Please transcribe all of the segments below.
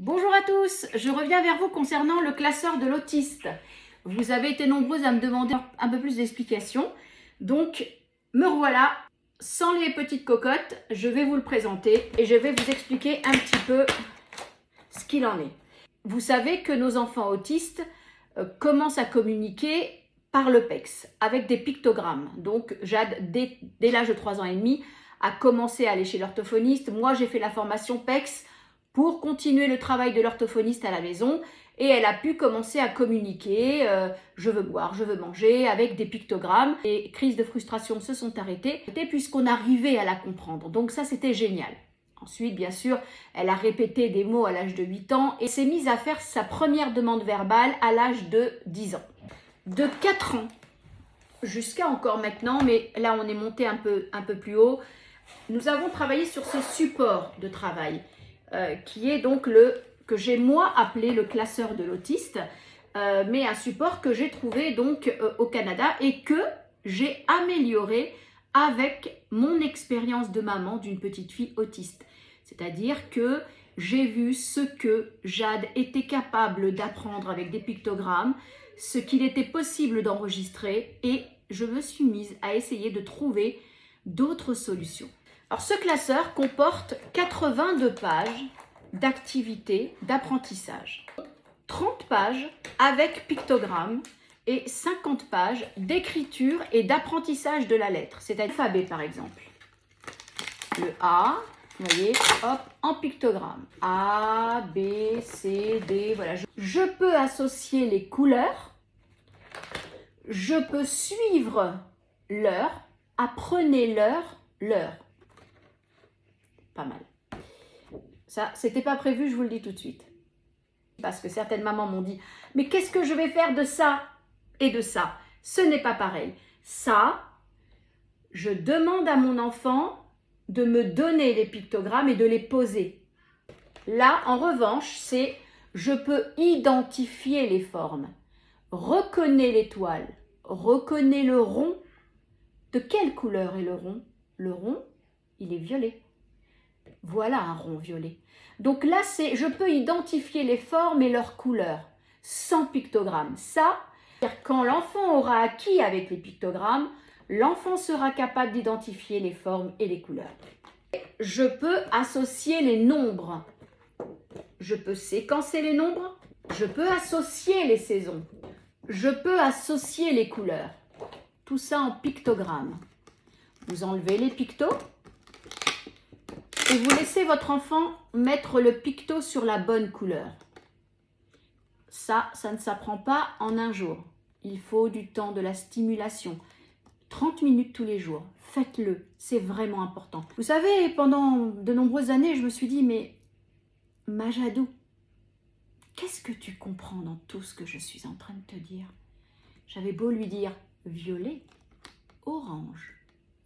Bonjour à tous, je reviens vers vous concernant le classeur de l'autiste. Vous avez été nombreux à me demander un peu plus d'explications. Donc, me revoilà, sans les petites cocottes, je vais vous le présenter et je vais vous expliquer un petit peu ce qu'il en est. Vous savez que nos enfants autistes commencent à communiquer par le PEX, avec des pictogrammes. Donc, Jade, dès l'âge de 3 ans et demi, a commencé à aller chez l'orthophoniste. Moi, j'ai fait la formation PEX pour continuer le travail de l'orthophoniste à la maison et elle a pu commencer à communiquer je veux boire, je veux manger avec des pictogrammes. Les crises de frustration se sont arrêtées puisqu'on arrivait à la comprendre. Donc ça, c'était génial. Ensuite, bien sûr, elle a répété des mots à l'âge de 8 ans et s'est mise à faire sa première demande verbale à l'âge de 10 ans. De 4 ans jusqu'à encore maintenant, mais là on est monté un peu plus haut, nous avons travaillé sur ce support de travail qui est donc que j'ai moi appelé le classeur de l'autiste, mais un support que j'ai trouvé donc au Canada et que j'ai amélioré avec mon expérience de maman d'une petite fille autiste. C'est-à-dire que j'ai vu ce que Jade était capable d'apprendre avec des pictogrammes, ce qu'il était possible d'enregistrer et je me suis mise à essayer de trouver d'autres solutions. Alors ce classeur comporte 82 pages d'activités d'apprentissage, 30 pages avec pictogrammes et 50 pages d'écriture et d'apprentissage de la lettre, c'est-à-dire l'alphabet par exemple. Le A, vous voyez, hop, en pictogramme. A, B, C, D, voilà. Je peux associer les couleurs, je peux suivre l'heure, apprenez l'heure. Pas mal. Ça, c'était pas prévu, je vous le dis tout de suite. Parce que certaines mamans m'ont dit « Mais qu'est-ce que je vais faire de ça et de ça ?» Ce n'est pas pareil. Ça, je demande à mon enfant de me donner les pictogrammes et de les poser. Là, en revanche, c'est je peux identifier les formes. Reconnais l'étoile, reconnais le rond. De quelle couleur est le rond? Le rond, il est violet. Voilà un rond violet. Donc là, je peux identifier les formes et leurs couleurs sans pictogramme. Ça, quand l'enfant aura acquis avec les pictogrammes, l'enfant sera capable d'identifier les formes et les couleurs. Je peux associer les nombres. Je peux séquencer les nombres. Je peux associer les saisons. Je peux associer les couleurs. Tout ça en pictogramme. Vous enlevez les pictos et vous laissez votre enfant mettre le picto sur la bonne couleur. Ça ne s'apprend pas en un jour. Il faut du temps, de la stimulation. 30 minutes tous les jours. Faites-le, c'est vraiment important. Vous savez, pendant de nombreuses années, je me suis dit, mais Majadou, qu'est-ce que tu comprends dans tout ce que je suis en train de te dire? J'avais beau lui dire violet, orange,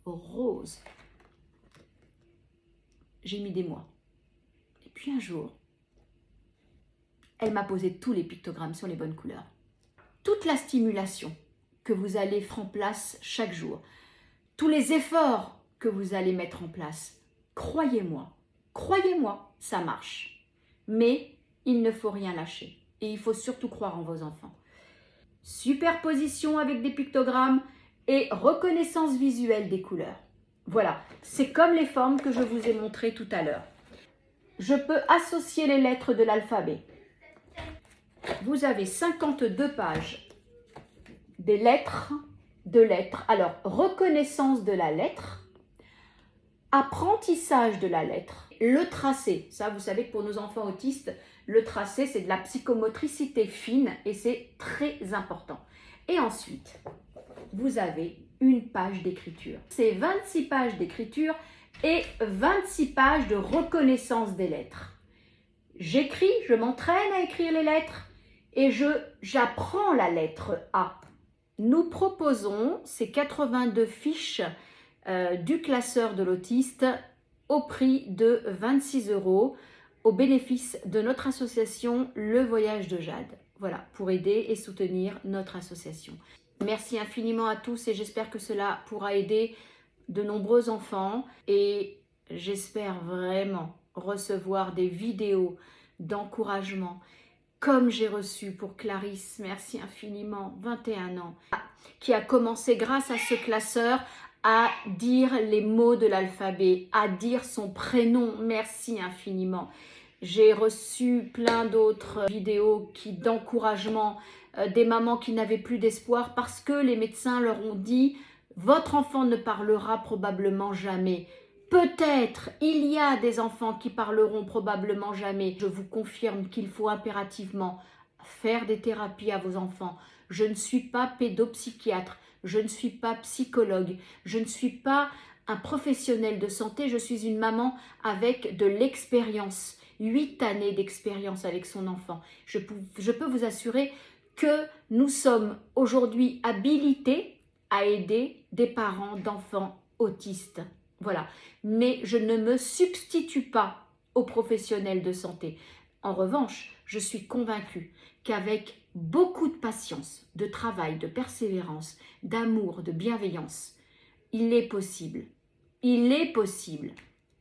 rose. J'ai mis des mois. Et puis un jour, elle m'a posé tous les pictogrammes sur les bonnes couleurs. Toute la stimulation que vous allez faire en place chaque jour, tous les efforts que vous allez mettre en place, croyez-moi, ça marche. Mais il ne faut rien lâcher et il faut surtout croire en vos enfants. Superposition avec des pictogrammes et reconnaissance visuelle des couleurs. Voilà, c'est comme les formes que je vous ai montrées tout à l'heure. Je peux associer les lettres de l'alphabet. Vous avez 52 pages des lettres, Alors, reconnaissance de la lettre, apprentissage de la lettre, le tracé. Ça, vous savez que pour nos enfants autistes, le tracé, c'est de la psychomotricité fine et c'est très important. Et ensuite, vous avez une page d'écriture. C'est 26 pages d'écriture et 26 pages de reconnaissance des lettres. J'écris, je m'entraîne à écrire les lettres et j'apprends la lettre A. Nous proposons ces 82 fiches du classeur de l'autiste au prix de 26 € au bénéfice de notre association Le Voyage de Jade. Voilà, pour aider et soutenir notre association. Merci infiniment à tous et j'espère que cela pourra aider de nombreux enfants et j'espère vraiment recevoir des vidéos d'encouragement, comme j'ai reçu pour Clarisse, merci infiniment, 21 ans, qui a commencé grâce à ce classeur à dire les mots de l'alphabet, à dire son prénom, merci infiniment. J'ai reçu plein d'autres vidéos d'encouragement, des mamans qui n'avaient plus d'espoir parce que les médecins leur ont dit « Votre enfant ne parlera probablement jamais ». Peut-être, il y a des enfants qui parleront probablement jamais. Je vous confirme qu'il faut impérativement faire des thérapies à vos enfants. Je ne suis pas pédopsychiatre, je ne suis pas psychologue, je ne suis pas un professionnel de santé, je suis une maman avec de l'expérience, 8 années d'expérience avec son enfant. Je peux vous assurer que nous sommes aujourd'hui habilités à aider des parents d'enfants autistes. Voilà, mais je ne me substitue pas aux professionnels de santé. En revanche, je suis convaincue qu'avec beaucoup de patience, de travail, de persévérance, d'amour, de bienveillance, il est possible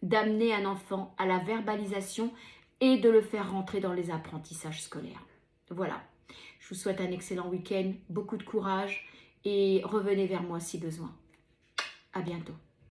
d'amener un enfant à la verbalisation et de le faire rentrer dans les apprentissages scolaires. Voilà, je vous souhaite un excellent week-end, beaucoup de courage et revenez vers moi si besoin. À bientôt.